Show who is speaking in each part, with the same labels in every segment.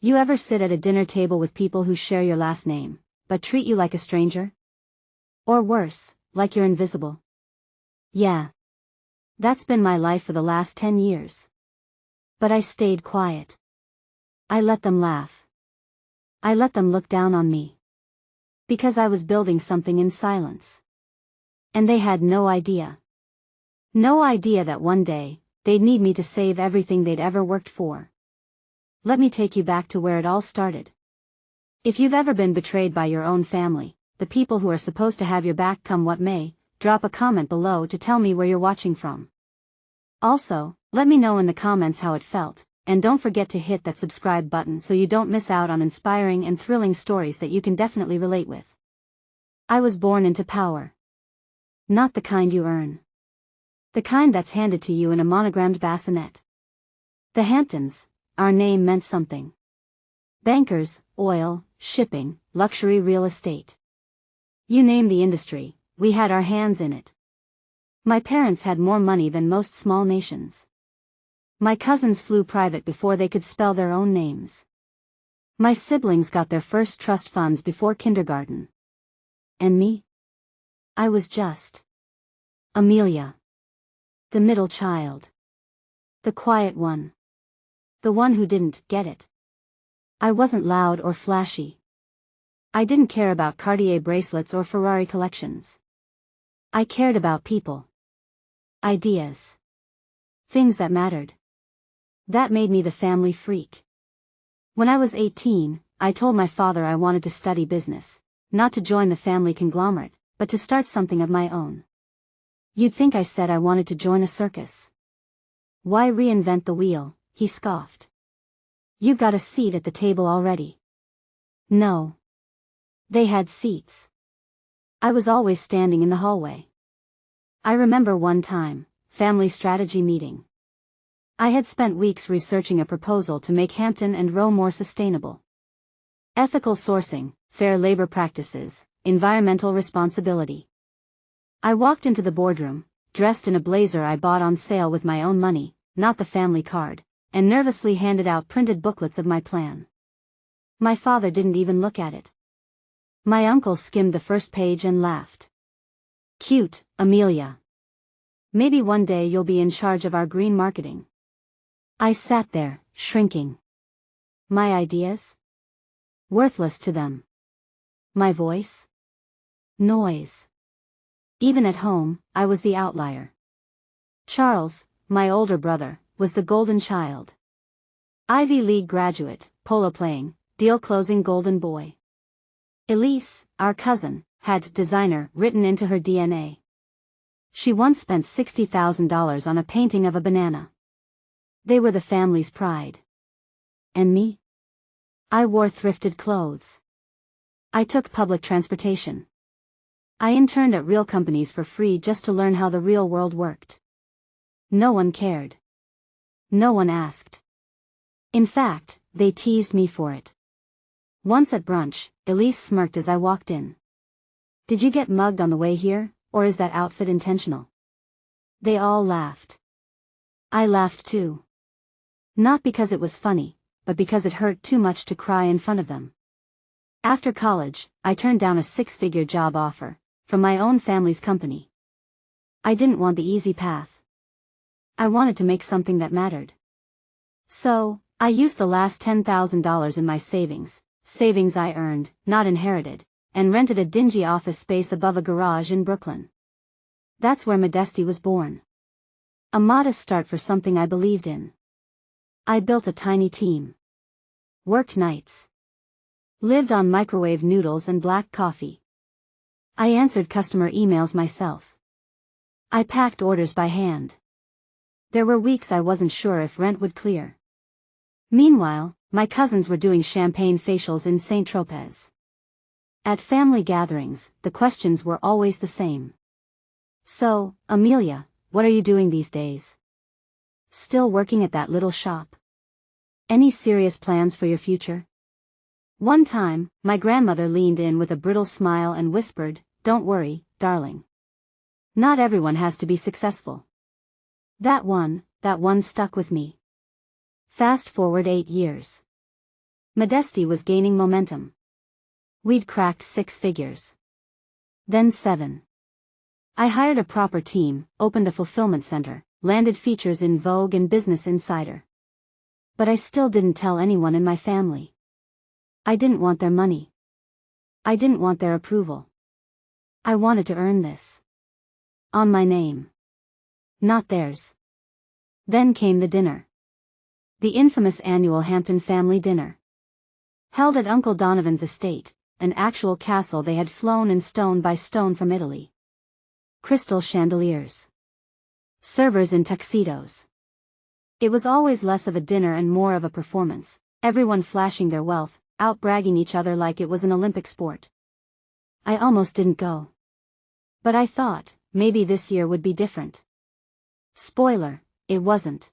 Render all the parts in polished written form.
Speaker 1: You ever sit at a dinner table with people who share your last name, but treat you like a stranger? Or worse, like you're invisible? Yeah. That's been my life for the last 10 years. But I stayed quiet. I let them laugh. I let them look down on me. Because I was building something in silence. And they had no idea. No idea that one day, they'd need me to save everything they'd ever worked for. Let me take you back to where it all started. If you've ever been betrayed by your own family, the people who are supposed to have your back come what may, drop a comment below to tell me where you're watching from. Also, let me know in the comments how it felt, and don't forget to hit that subscribe button so you don't miss out on inspiring and thrilling stories that you can definitely relate with. I was born into power. Not the kind you earn. The kind that's handed to you in a monogrammed bassinet. The Hamptons, our name meant something. Bankers, oil, shipping, luxury real estate. You name the industry, we had our hands in it. My parents had more money than most small nations. My cousins flew private before they could spell their own names. My siblings got their first trust funds before kindergarten. And me? I was just Amelia. The middle child. The quiet one. The one who didn't get it. I wasn't loud or flashy. I didn't care about Cartier bracelets or Ferrari collections. I cared about people. Ideas. Things that mattered. That made me the family freak. When I was 18, I told my father I wanted to study business, not to join the family conglomerate, but to start something of my own. You'd think I said I wanted to join a circus. Why reinvent the wheel, he scoffed. You've got a seat at the table already. No. They had seats. I was always standing in the hallway. I remember one time, family strategy meeting. I had spent weeks researching a proposal to make Hampton and Row more sustainable. Ethical sourcing, fair labor practices, environmental responsibility. I walked into the boardroom, dressed in a blazer I bought on sale with my own money, not the family card, and nervously handed out printed booklets of my plan. My father didn't even look at it. My uncle skimmed the first page and laughed. Cute, Amelia. Maybe one day you'll be in charge of our green marketing. I sat there, shrinking. My ideas? Worthless to them. My voice? Noise. Even at home, I was the outlier. Charles, my older brother, was the golden child. Ivy League graduate, polo playing, deal closing golden boy. Elise, our cousin, had designer written into her DNA. She once spent $60,000 on a painting of a banana. They were the family's pride. And me? I wore thrifted clothes. I took public transportation. I interned at real companies for free just to learn how the real world worked. No one cared. No one asked. In fact, they teased me for it. Once at brunch, Elise smirked as I walked in. Did you get mugged on the way here, or is that outfit intentional? They all laughed. I laughed too. Not because it was funny, but because it hurt too much to cry in front of them. After college, I turned down a 6-figure job offer, from my own family's company. I didn't want the easy path. I wanted to make something that mattered. So, I used the last $10,000 in my savings I earned, not inherited, and rented a dingy office space above a garage in Brooklyn. That's where Modesty was born. A modest start for something I believed in. I built a tiny team. Worked nights. Lived on microwave noodles and black coffee. I answered customer emails myself. I packed orders by hand. There were weeks I wasn't sure if rent would clear. Meanwhile, my cousins were doing champagne facials in Saint-Tropez. At family gatherings, the questions were always the same. So, Amelia, what are you doing these days? Still working at that little shop? Any serious plans for your future? One time, my grandmother leaned in with a brittle smile and whispered, "Don't worry, darling. Not everyone has to be successful." That one stuck with me. Fast forward 8 years. Modesty was gaining momentum. We'd cracked 6 figures. Then 7. I hired a proper team, opened a fulfillment center, landed features in Vogue and Business Insider. But I still didn't tell anyone in my family. I didn't want their money. I didn't want their approval. I wanted to earn this. On my name. Not theirs. Then came the dinner. The infamous annual Hampton family dinner. Held at Uncle Donovan's estate, an actual castle they had flown in stone by stone from Italy. Crystal chandeliers. Servers in tuxedos. It was always less of a dinner and more of a performance, everyone flashing their wealth, out-bragging each other like it was an Olympic sport. I almost didn't go. But I thought, maybe this year would be different. Spoiler, it wasn't.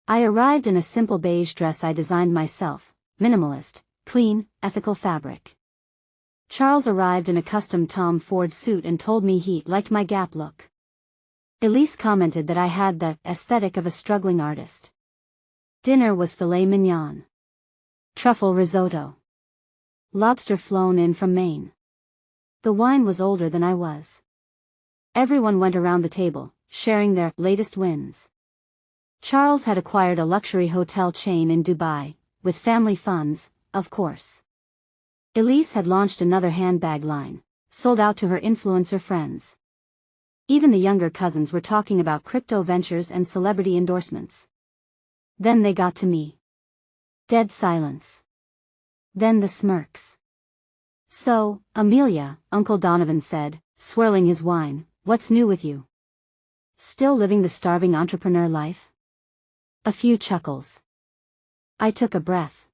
Speaker 1: I arrived in a simple beige dress I designed myself, minimalist, clean, ethical fabric. Charles arrived in a custom Tom Ford suit and told me he liked my Gap look. Elise commented that I had the aesthetic of a struggling artist. Dinner was filet mignon. Truffle risotto. Lobster flown in from Maine. The wine was older than I was. Everyone went around the table, sharing their latest wins. Charles had acquired a luxury hotel chain in Dubai, with family funds, of course. Elise had launched another handbag line, sold out to her influencer friends. Even the younger cousins were talking about crypto ventures and celebrity endorsements. Then they got to me. Dead silence. Then the smirks. "So, Amelia," Uncle Donovan said, swirling his wine, "what's new with you? Still living the starving entrepreneur life?" A few chuckles. I took a breath.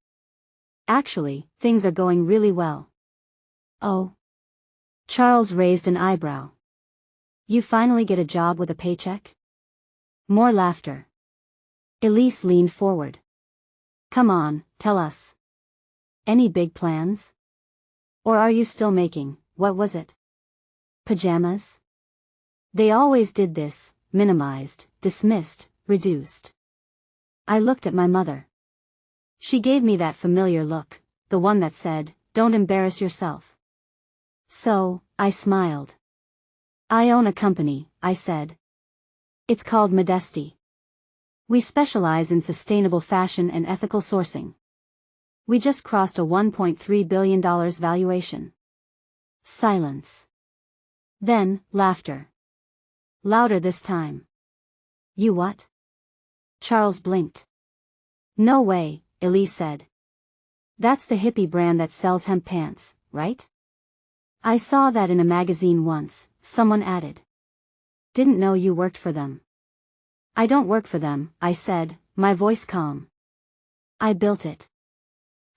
Speaker 1: "Actually, things are going really well." "Oh?" Charles raised an eyebrow. "You finally get a job with a paycheck?" More laughter. Elise leaned forward. "Come on, tell us. Any big plans? Or are you still making, what was it? Pajamas?" They always did this, minimized, dismissed, reduced. I looked at my mother. She gave me that familiar look, the one that said, "Don't embarrass yourself." So, I smiled. "I own a company," I said. "It's called Modesty. We specialize in sustainable fashion and ethical sourcing. We just crossed a $1.3 billion valuation." Silence. Then, laughter. Louder this time. "You what?" Charles blinked. "No way," Elise said. "That's the hippie brand that sells hemp pants, right? I saw that in a magazine once," someone added. "Didn't know you worked for them." "I don't work for them," I said, my voice calm. "I built it.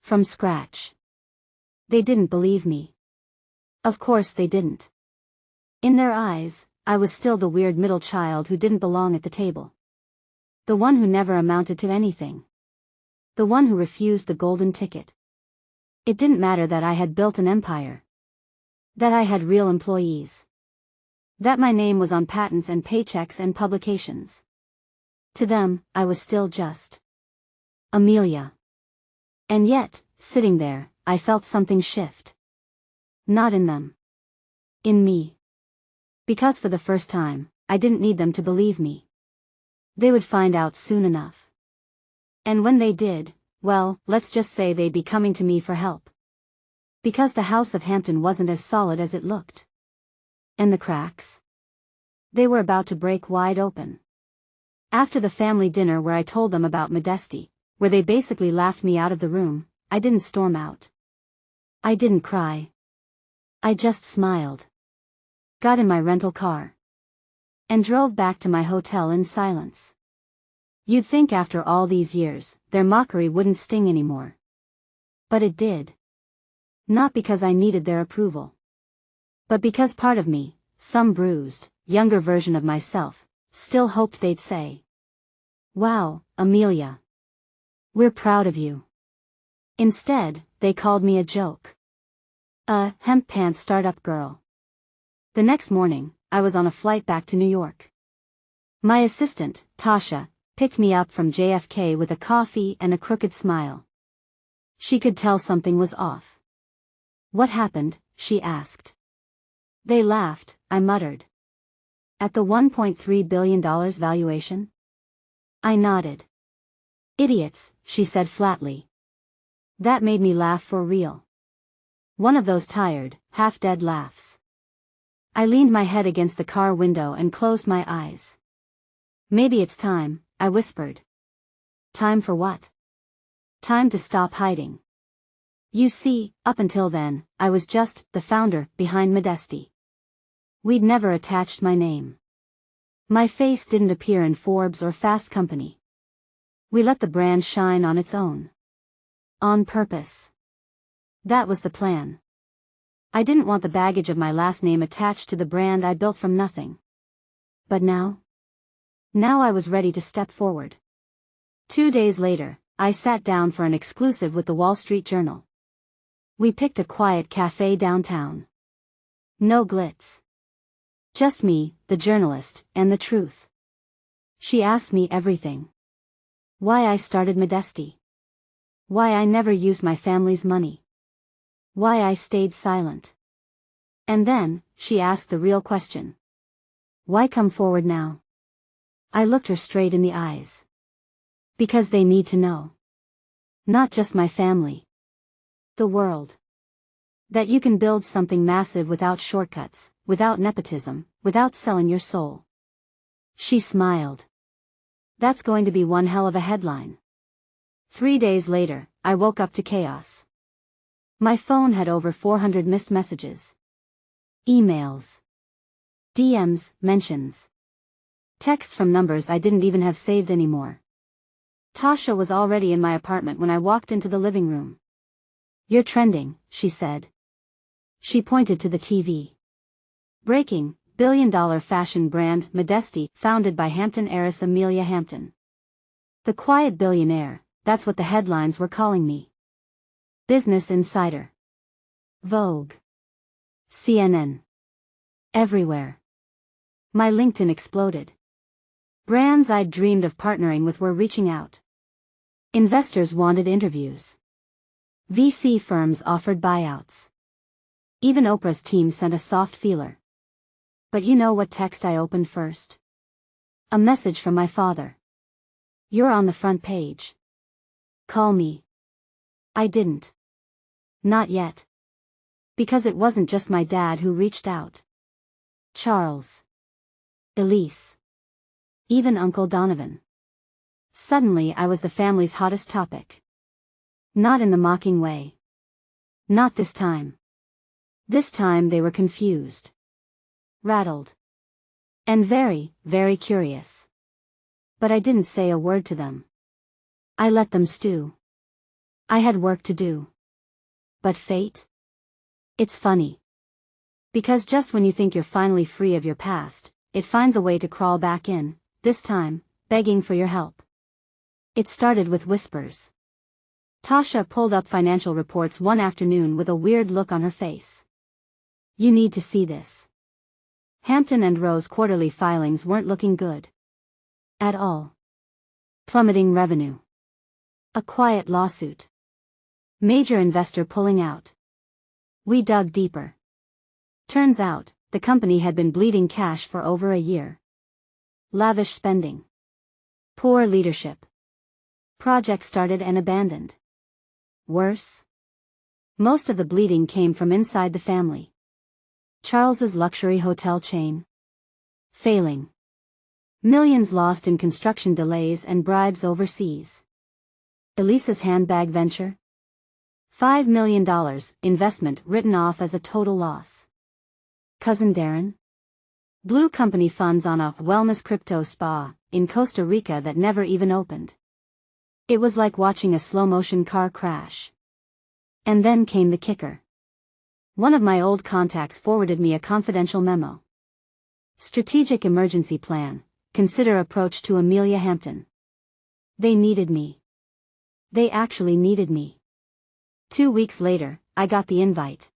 Speaker 1: From scratch." They didn't believe me. Of course they didn't. In their eyes, I was still the weird middle child who didn't belong at the table. The one who never amounted to anything. The one who refused the golden ticket. It didn't matter that I had built an empire. That I had real employees. That my name was on patents and paychecks and publications. To them, I was still just Amelia. And yet, sitting there, I felt something shift. Not in them. In me. Because for the first time, I didn't need them to believe me. They would find out soon enough. And when they did, well, let's just say they'd be coming to me for help. Because the House of Hampton wasn't as solid as it looked. And the cracks? They were about to break wide open. After the family dinner where I told them about Modesty, where they basically laughed me out of the room, I didn't storm out. I didn't cry. I just smiled. Got in my rental car. And drove back to my hotel in silence. You'd think after all these years, their mockery wouldn't sting anymore. But it did. Not because I needed their approval. But because part of me, some bruised, younger version of myself, still hoped they'd say, "Wow, Amelia. We're proud of you." Instead, they called me a joke. A hemp pants startup girl. The next morning, I was on a flight back to New York. My assistant, Tasha, picked me up from JFK with a coffee and a crooked smile. She could tell something was off. What happened? She asked. They laughed, I muttered. At the $1.3 billion valuation? I nodded. Idiots, she said flatly. That made me laugh for real. One of those tired, half-dead laughs. I leaned my head against the car window and closed my eyes. Maybe it's time, I whispered. Time for what? Time to stop hiding. You see, up until then, I was just the founder behind Modesty. We'd never attached my name. My face didn't appear in Forbes or Fast Company. We let the brand shine on its own. On purpose. That was the plan. I didn't want the baggage of my last name attached to the brand I built from nothing. But now? Now I was ready to step forward. 2 days later, I sat down for an exclusive with the Wall Street Journal. We picked a quiet cafe downtown. No glitz. Just me, the journalist, and the truth. She asked me everything. Why I started Modesty. Why I never used my family's money. Why I stayed silent. And then, she asked the real question. Why come forward now? I looked her straight in the eyes. Because they need to know. Not just my family. The world. That you can build something massive without shortcuts, without nepotism, without selling your soul. She smiled. That's going to be one hell of a headline. 3 days later, I woke up to chaos. My phone had over 400 missed messages. Emails. DMs, mentions. Texts from numbers I didn't even have saved anymore. Tasha was already in my apartment when I walked into the living room. You're trending, she said. She pointed to the TV. Breaking, billion-dollar fashion brand Modesty, founded by Hampton heiress Amelia Hampton. The quiet billionaire, that's what the headlines were calling me. Business Insider. Vogue. CNN. Everywhere. My LinkedIn exploded. Brands I'd dreamed of partnering with were reaching out. Investors wanted interviews. VC firms offered buyouts. Even Oprah's team sent a soft feeler. But you know what text I opened first? A message from my father. You're on the front page. Call me. I didn't. Not yet. Because it wasn't just my dad who reached out. Charles. Elise. Even Uncle Donovan. Suddenly I was the family's hottest topic. Not in the mocking way. Not this time. This time they were confused. Rattled. And very, very curious. But I didn't say a word to them. I let them stew. I had work to do. But fate? It's funny. Because just when you think you're finally free of your past, it finds a way to crawl back in, this time, begging for your help. It started with whispers. Tasha pulled up financial reports one afternoon with a weird look on her face. You need to see this. Hampton and Rowe's quarterly filings weren't looking good. At all. Plummeting revenue. A quiet lawsuit. Major investor pulling out. We dug deeper. Turns out, the company had been bleeding cash for over a year. Lavish spending. Poor leadership. Project started and abandoned. Worse? Most of the bleeding came from inside the family. Charles's luxury hotel chain. Failing. Millions lost in construction delays and bribes overseas. Elisa's handbag venture. $5 million investment written off as a total loss. Cousin Darren? Blew company funds on a wellness crypto spa in Costa Rica that never even opened. It was like watching a slow-motion car crash. And then came the kicker. One of my old contacts forwarded me a confidential memo. Strategic emergency plan, consider approach to Amelia Hampton. They needed me. They actually needed me. 2 weeks later, I got the invite.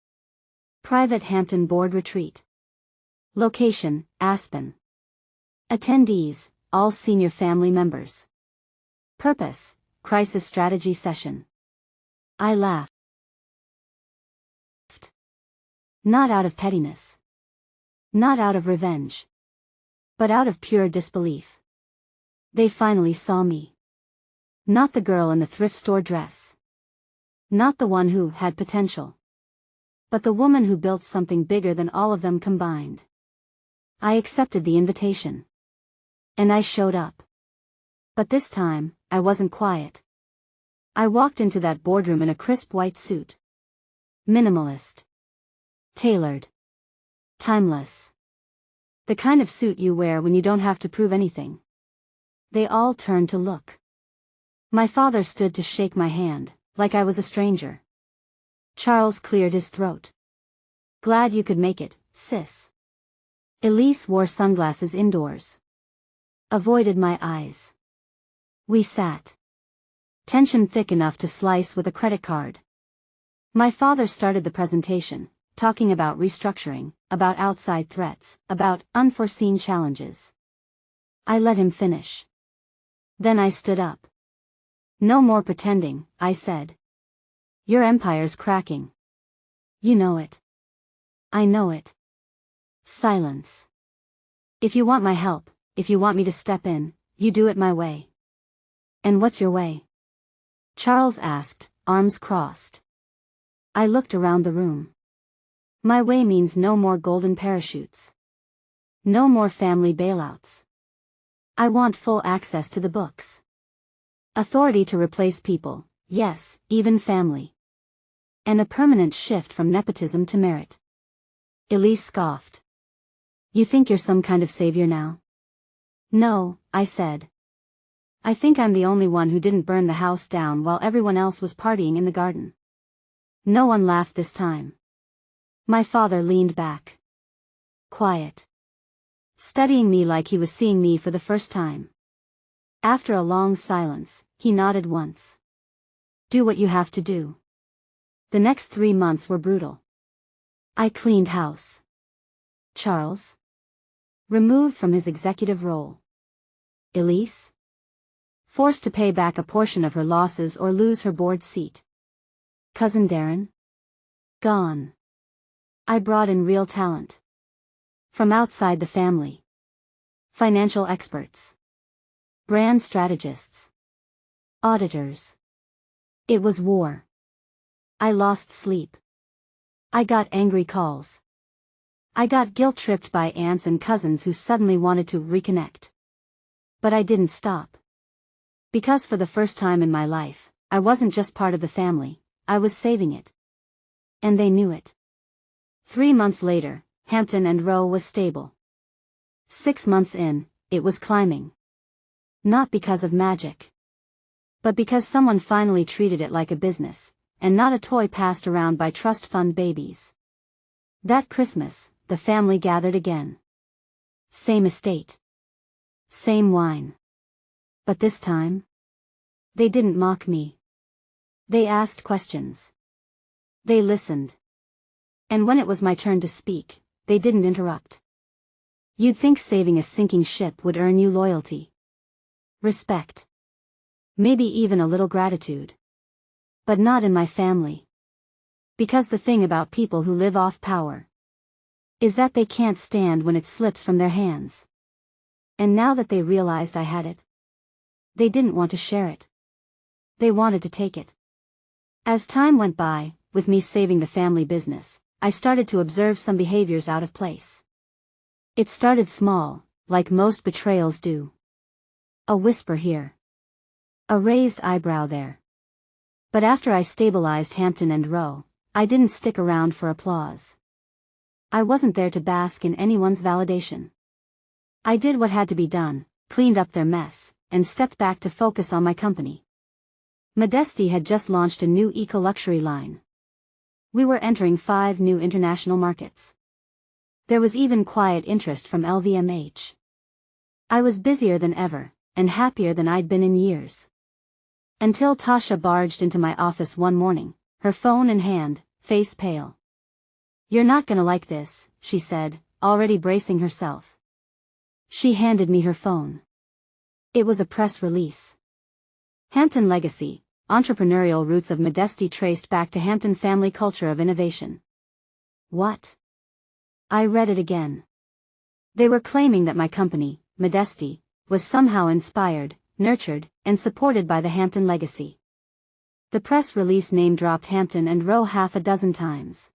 Speaker 1: Private Hampton board retreat. Location, Aspen. Attendees, all senior family members. Purpose, crisis strategy session. I laughed. Not out of pettiness. Not out of revenge. But out of pure disbelief. They finally saw me. Not the girl in the thrift store dress. Not the one who had potential. But the woman who built something bigger than all of them combined. I accepted the invitation. And I showed up. But this time, I wasn't quiet. I walked into that boardroom in a crisp white suit. Minimalist. Tailored. Timeless. The kind of suit you wear when you don't have to prove anything. They all turned to look. My father stood to shake my hand, like I was a stranger. Charles cleared his throat. Glad you could make it, sis. Elise wore sunglasses indoors. Avoided my eyes. We sat. Tension thick enough to slice with a credit card. My father started the presentation, talking about restructuring, about outside threats, about unforeseen challenges. I let him finish. Then I stood up. No more pretending, I said. Your empire's cracking. You know it. I know it. Silence. If you want my help, if you want me to step in, you do it my way. And what's your way? Charles asked, arms crossed. I looked around the room. My way means no more golden parachutes. No more family bailouts. I want full access to the books. Authority to replace people, yes, even family. And a permanent shift from nepotism to merit. Elise scoffed. You think you're some kind of savior now? No, I said. I think I'm the only one who didn't burn the house down while everyone else was partying in the garden. No one laughed this time. My father leaned back. Quiet. Studying me like he was seeing me for the first time. After a long silence, he nodded once. Do what you have to do. The next 3 months were brutal. I cleaned house. Charles? Removed from his executive role. Elise? Forced to pay back a portion of her losses or lose her board seat. Cousin Darren? Gone. I brought in real talent. From outside the family. Financial experts. Brand strategists. Auditors. It was war. I lost sleep. I got angry calls. I got guilt-tripped by aunts and cousins who suddenly wanted to reconnect. But I didn't stop. Because for the first time in my life, I wasn't just part of the family, I was saving it. And they knew it. 3 months later, Hampton and Rowe was stable. 6 months in, it was climbing. Not because of magic. But because someone finally treated it like a business, and not a toy passed around by trust fund babies. That Christmas, the family gathered again. Same estate. Same wine. But this time, they didn't mock me. They asked questions. They listened. And when it was my turn to speak, they didn't interrupt. You'd think saving a sinking ship would earn you loyalty. Respect. Maybe even a little gratitude. But not in my family. Because the thing about people who live off power is that they can't stand when it slips from their hands. And now that they realized I had it, they didn't want to share it. They wanted to take it. As time went by, with me saving the family business, I started to observe some behaviors out of place. It started small, like most betrayals do. A whisper here. A raised eyebrow there. But after I stabilized Hampton and Rowe, I didn't stick around for applause. I wasn't there to bask in anyone's validation. I did what had to be done, cleaned up their mess, and stepped back to focus on my company. Modesty had just launched a new eco-luxury line. We were entering 5 new international markets. There was even quiet interest from LVMH. I was busier than ever, and happier than I'd been in years. Until Tasha barged into my office one morning, her phone in hand, face pale. You're not gonna like this, she said, already bracing herself. She handed me her phone. It was a press release. Hampton Legacy, entrepreneurial roots of Modesty traced back to Hampton family culture of innovation. What? I read it again. They were claiming that my company, Modesty, was somehow inspired, nurtured, and supported by the Hampton legacy. The press release name-dropped Hampton and Rowe half a dozen times.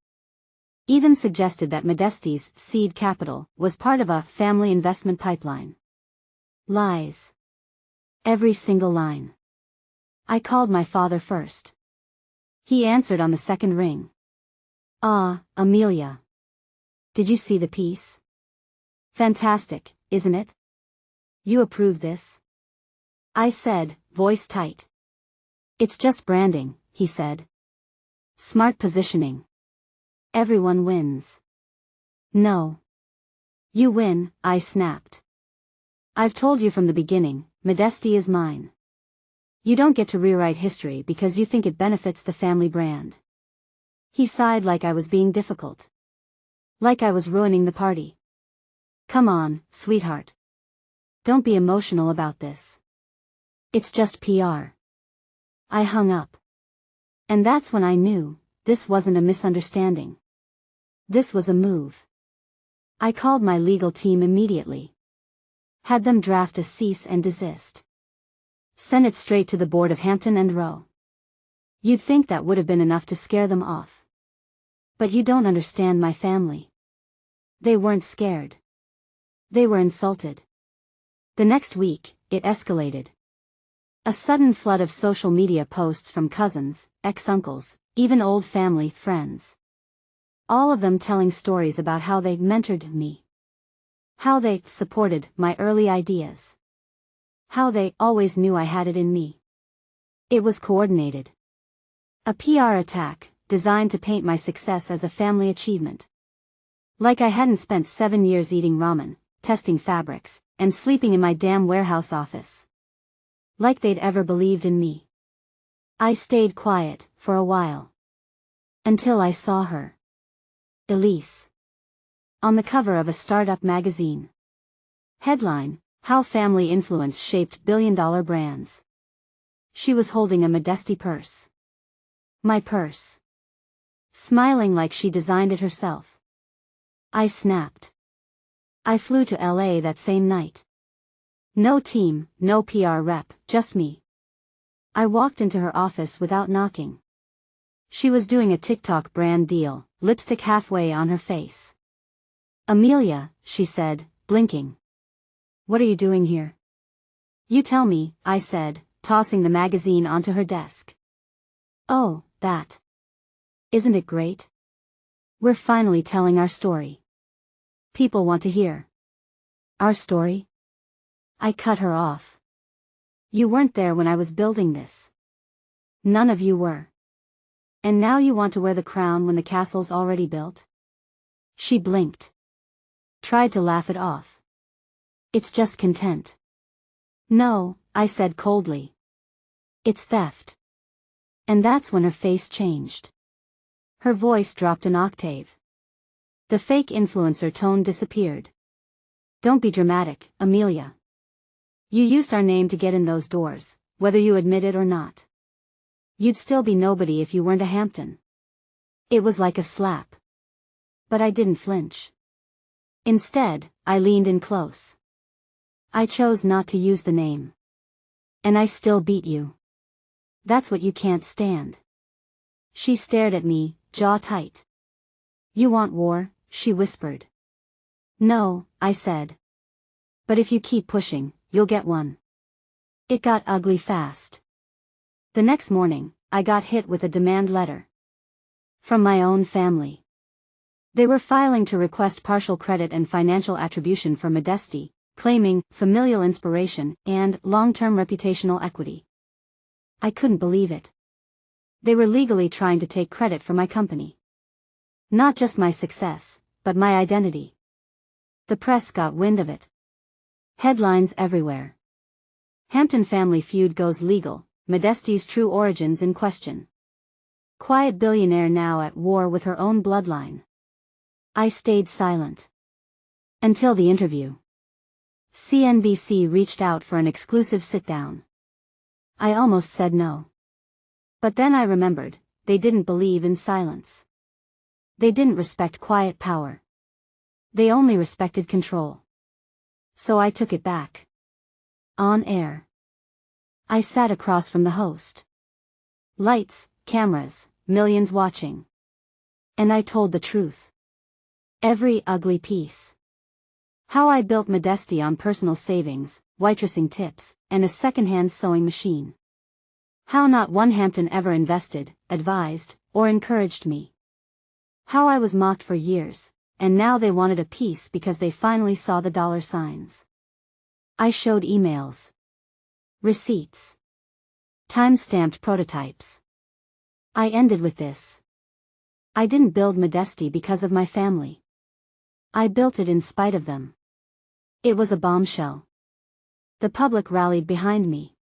Speaker 1: Even suggested that Modesty's seed capital was part of a family investment pipeline. Lies. Every single line. I called my father first. He answered on the second ring. "Ah, Amelia. Did you see the piece? Fantastic, isn't it? You approve this?" I said, voice tight. "It's just branding," he said. "Smart positioning. Everyone wins." "No. You win," I snapped. "I've told you from the beginning, Modesty is mine. You don't get to rewrite history because you think it benefits the family brand." He sighed like I was being difficult. Like I was ruining the party. "Come on, sweetheart. Don't be emotional about this. It's just PR." I hung up. And that's when I knew, this wasn't a misunderstanding. This was a move. I called my legal team immediately. Had them draft a cease and desist. Sent it straight to the board of Hampton and Rowe. You'd think that would have been enough to scare them off. But you don't understand my family. They weren't scared. They were insulted. The next week, it escalated. A sudden flood of social media posts from cousins, ex-uncles, even old family friends. All of them telling stories about how they mentored me. How they supported my early ideas. How they always knew I had it in me. It was coordinated. A PR attack, designed to paint my success as a family achievement. Like I hadn't spent 7 years eating ramen, testing fabrics, and sleeping in my damn warehouse office. Like they'd ever believed in me. I stayed quiet, for a while. Until I saw her. Elise. On the cover of a startup magazine. Headline, How Family Influence Shaped Billion-Dollar Brands. She was holding a Modesty purse. My purse. Smiling like she designed it herself. I snapped. I flew to LA that same night. No team, no PR rep, just me. I walked into her office without knocking. She was doing a TikTok brand deal, lipstick halfway on her face. "Amelia," she said, blinking. "What are you doing here?" "You tell me," I said, tossing the magazine onto her desk. "Oh, that. Isn't it great? We're finally telling our story. People want to hear. Our story?" I cut her off. "You weren't there when I was building this. None of you were. And now you want to wear the crown when the castle's already built?" She blinked. Tried to laugh it off. "It's just content." "No," I said coldly. "It's theft." And that's when her face changed. Her voice dropped an octave. The fake influencer tone disappeared. "Don't be dramatic, Amelia. You used our name to get in those doors, whether you admit it or not. You'd still be nobody if you weren't a Hampton." It was like a slap. But I didn't flinch. Instead, I leaned in close. "I chose not to use the name. And I still beat you. That's what you can't stand." She stared at me, jaw tight. "You want war?" she whispered. "No," I said. "But if you keep pushing, you'll get one." It got ugly fast. The next morning, I got hit with a demand letter. From my own family. They were filing to request partial credit and financial attribution for Modesty, claiming familial inspiration and long-term reputational equity. I couldn't believe it. They were legally trying to take credit for my company. Not just my success, but my identity. The press got wind of it. Headlines everywhere. Hampton family feud goes legal, Modesty's true origins in question. Quiet billionaire now at war with her own bloodline. I stayed silent. Until the interview. CNBC reached out for an exclusive sit-down. I almost said no. But then I remembered, they didn't believe in silence. They didn't respect quiet power. They only respected control. So I took it back. On air. I sat across from the host. Lights, cameras, millions watching. And I told the truth. Every ugly piece. How I built Modesty on personal savings, waitressing tips, and a second-hand sewing machine. How not one Hampton ever invested, advised, or encouraged me. How I was mocked for years, and now they wanted a piece because they finally saw the dollar signs. I showed emails. Receipts. Time-stamped prototypes. I ended with this. I didn't build Modesty because of my family. I built it in spite of them. It was a bombshell. The public rallied behind me.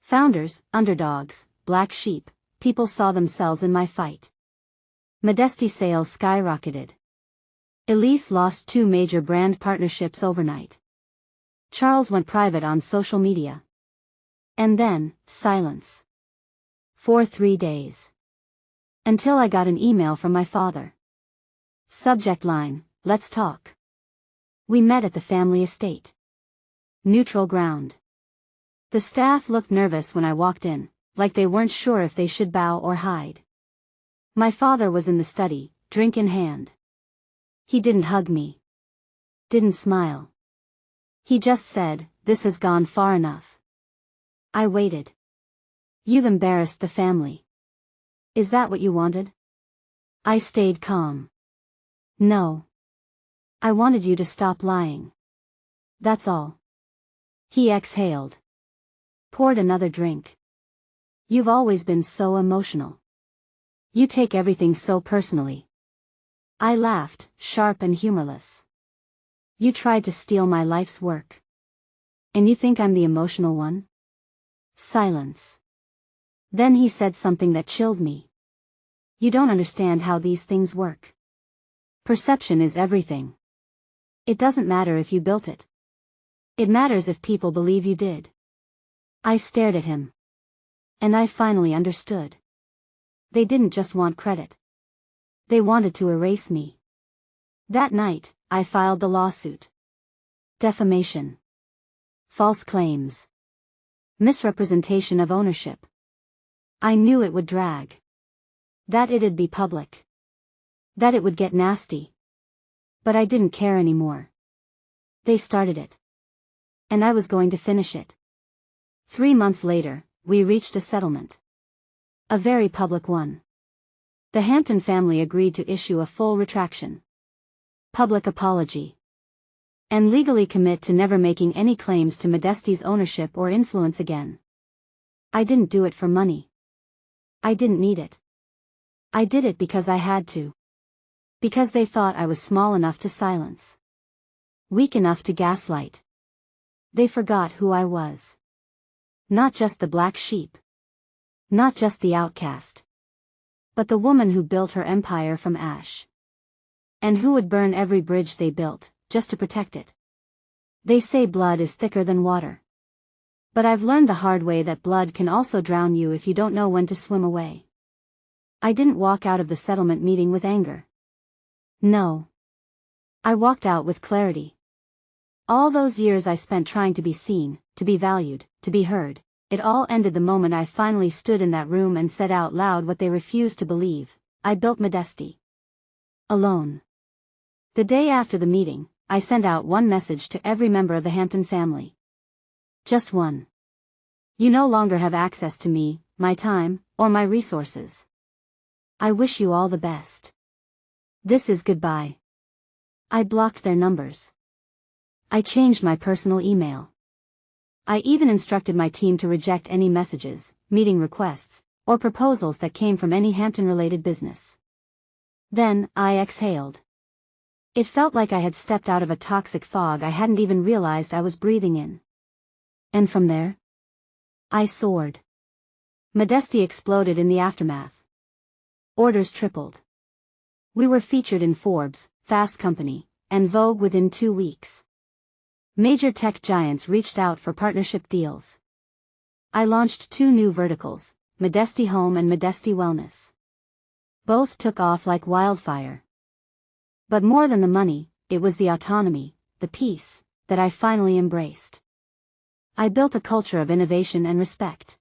Speaker 1: Founders, underdogs, black sheep, people saw themselves in my fight. Modesty sales skyrocketed. Elise lost 2 major brand partnerships overnight. Charles went private on social media. And then, silence. For 3 days. Until I got an email from my father. Subject line, let's talk. We met at the family estate. Neutral ground. The staff looked nervous when I walked in, like they weren't sure if they should bow or hide. My father was in the study, drink in hand. He didn't hug me. Didn't smile. He just said, "This has gone far enough." I waited. "You've embarrassed the family. Is that what you wanted?" I stayed calm. "No. I wanted you to stop lying. That's all." He exhaled. Poured another drink. "You've always been so emotional. You take everything so personally." I laughed, sharp and humorless. "You tried to steal my life's work. And you think I'm the emotional one?" Silence. Then he said something that chilled me. "You don't understand how these things work. Perception is everything. It doesn't matter if you built it. It matters if people believe you did." I stared at him. And I finally understood. They didn't just want credit. They wanted to erase me. That night, I filed the lawsuit. Defamation. False claims. Misrepresentation of ownership. I knew it would drag. That it'd be public. That it would get nasty. But I didn't care anymore. They started it. And I was going to finish it. 3 months later, we reached a settlement. A very public one. The Hampton family agreed to issue a full retraction. Public apology. And legally commit to never making any claims to Modesty's ownership or influence again. I didn't do it for money. I didn't need it. I did it because I had to. Because they thought I was small enough to silence. Weak enough to gaslight. They forgot who I was. Not just the black sheep. Not just the outcast. But the woman who built her empire from ash. And who would burn every bridge they built, just to protect it. They say blood is thicker than water. But I've learned the hard way that blood can also drown you if you don't know when to swim away. I didn't walk out of the settlement meeting with anger. No. I walked out with clarity. All those years I spent trying to be seen, to be valued, to be heard, it all ended the moment I finally stood in that room and said out loud what they refused to believe: I built Modesty. Alone. The day after the meeting, I sent out one message to every member of the Hampton family. Just one. You no longer have access to me, my time, or my resources. I wish you all the best. This is goodbye. I blocked their numbers. I changed my personal email. I even instructed my team to reject any messages, meeting requests, or proposals that came from any Hampton-related business. Then, I exhaled. It felt like I had stepped out of a toxic fog I hadn't even realized I was breathing in. And from there, I soared. Modesty exploded in the aftermath. Orders tripled. We were featured in Forbes, Fast Company, and Vogue within 2 weeks. Major tech giants reached out for partnership deals. I launched 2 new verticals, Modesty Home and Modesty Wellness. Both took off like wildfire. But more than the money, it was the autonomy, the peace, that I finally embraced. I built a culture of innovation and respect.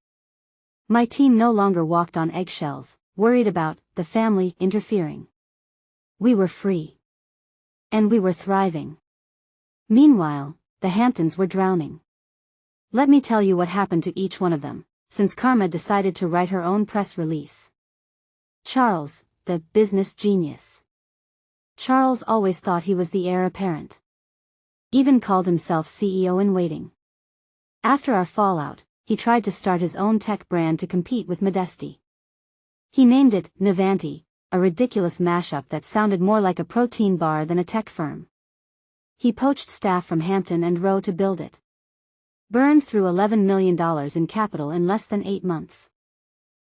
Speaker 1: My team no longer walked on eggshells, worried about the family interfering. We were free. And we were thriving. Meanwhile, the Hamptons were drowning. Let me tell you what happened to each one of them, since Karma decided to write her own press release. Charles, the business genius. Charles always thought he was the heir apparent. Even called himself CEO in waiting. After our fallout, he tried to start his own tech brand to compete with Modesty. He named it Navanti, a ridiculous mashup that sounded more like a protein bar than a tech firm. He poached staff from Hampton and Rowe to build it. Burned through $11 million in capital in less than 8 months.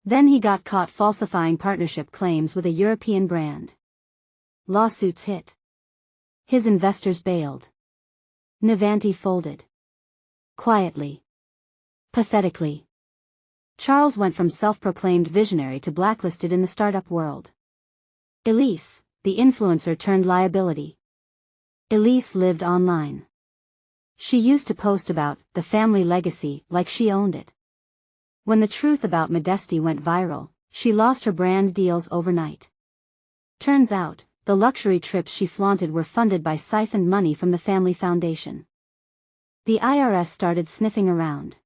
Speaker 1: Then he got caught falsifying partnership claims with a European brand. Lawsuits hit. His investors bailed. Navanti folded. Quietly. Pathetically. Charles went from self-proclaimed visionary to blacklisted in the startup world. Elise, the influencer turned liability. Elise lived online. She used to post about the family legacy like she owned it. When the truth about Modesty went viral, she lost her brand deals overnight. Turns out, the luxury trips she flaunted were funded by siphoned money from the family foundation. The IRS started sniffing around.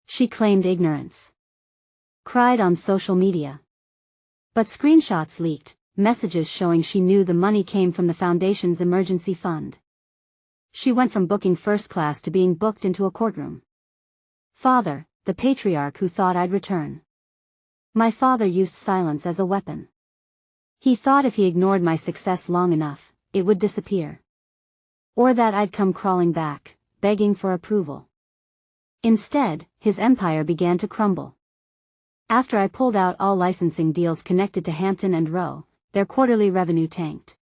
Speaker 1: She claimed ignorance. Cried on social media. But screenshots leaked, messages showing she knew the money came from the foundation's emergency fund. She went from booking first class to being booked into a courtroom. Father, the patriarch who thought I'd return. My father used silence as a weapon. He thought if he ignored my success long enough, it would disappear. Or that I'd come crawling back, begging for approval. Instead, his empire began to crumble. After I pulled out all licensing deals connected to Hampton and Rowe, their quarterly revenue tanked.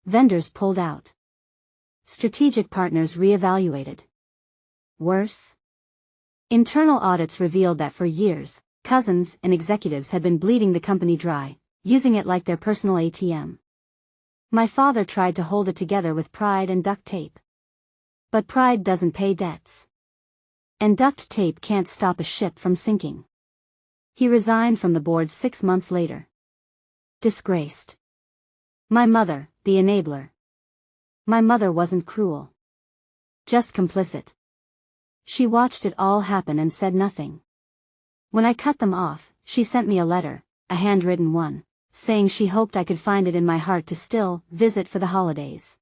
Speaker 1: Vendors pulled out. Strategic partners reevaluated. Worse? Internal audits revealed that for years, cousins and executives had been bleeding the company dry, using it like their personal ATM. My father tried to hold it together with pride and duct tape. But pride doesn't pay debts. And duct tape can't stop a ship from sinking. He resigned from the board 6 months later. Disgraced. My mother, the enabler. My mother wasn't cruel. Just complicit. She watched it all happen and said nothing. When I cut them off, she sent me a letter, a handwritten one, saying she hoped I could find it in my heart to still visit for the holidays.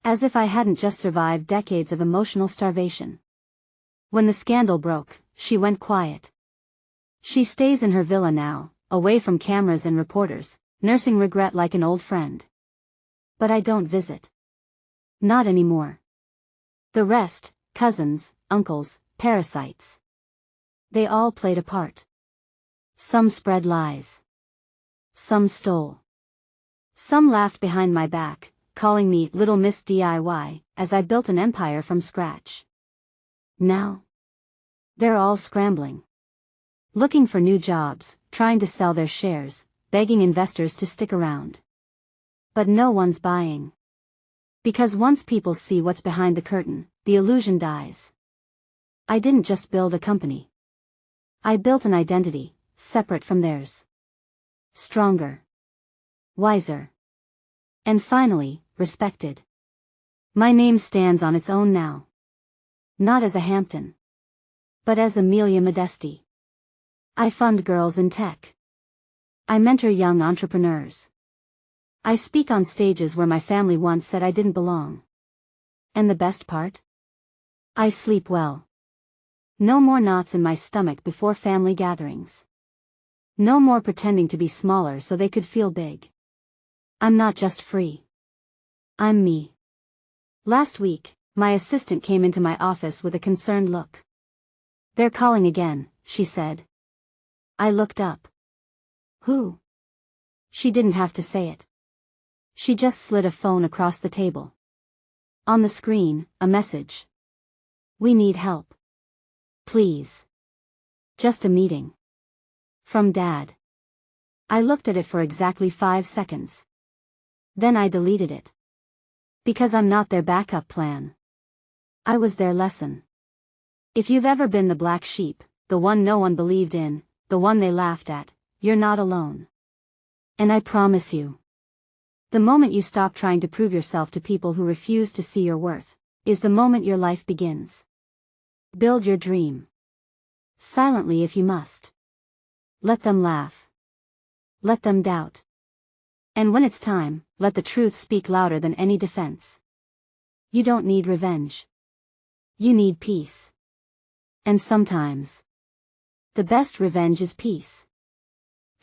Speaker 1: As if I hadn't just survived decades of emotional starvation. When the scandal broke, she went quiet. She stays in her villa now, away from cameras and reporters, nursing regret like an old friend. But I don't visit. Not anymore. The rest, cousins, uncles, parasites. They all played a part. Some spread lies. Some stole. Some laughed behind my back, calling me Little Miss DIY, as I built an empire from scratch. Now, they're all scrambling. Looking for new jobs, trying to sell their shares, begging investors to stick around. But no one's buying. Because once people see what's behind the curtain, the illusion dies. I didn't just build a company. I built an identity, separate from theirs. Stronger. Wiser. And finally, respected. My name stands on its own now. Not as a Hampton. But as Amelia Modesty. I fund girls in tech. I mentor young entrepreneurs. I speak on stages where my family once said I didn't belong. And the best part? I sleep well. No more knots in my stomach before family gatherings. No more pretending to be smaller so they could feel big. I'm not just free. I'm me. Last week, my assistant came into my office with a concerned look. They're calling again, she said. I looked up. Who? She didn't have to say it. She just slid a phone across the table. On the screen, a message. We need help. Please. Just a meeting. From Dad. I looked at it for exactly 5 seconds. Then I deleted it. Because I'm not their backup plan. I was their lesson. If you've ever been the black sheep, the one no one believed in, the one they laughed at, you're not alone. And I promise you, the moment you stop trying to prove yourself to people who refuse to see your worth, is the moment your life begins. Build your dream. Silently if you must. Let them laugh. Let them doubt. And when it's time, let the truth speak louder than any defense. You don't need revenge. You need peace. And sometimes, the best revenge is peace.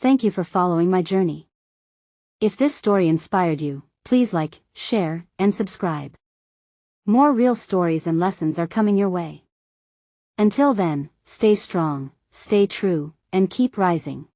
Speaker 1: Thank you for following my journey. If this story inspired you, please like, share, and subscribe. More real stories and lessons are coming your way. Until then, stay strong, stay true, and keep rising.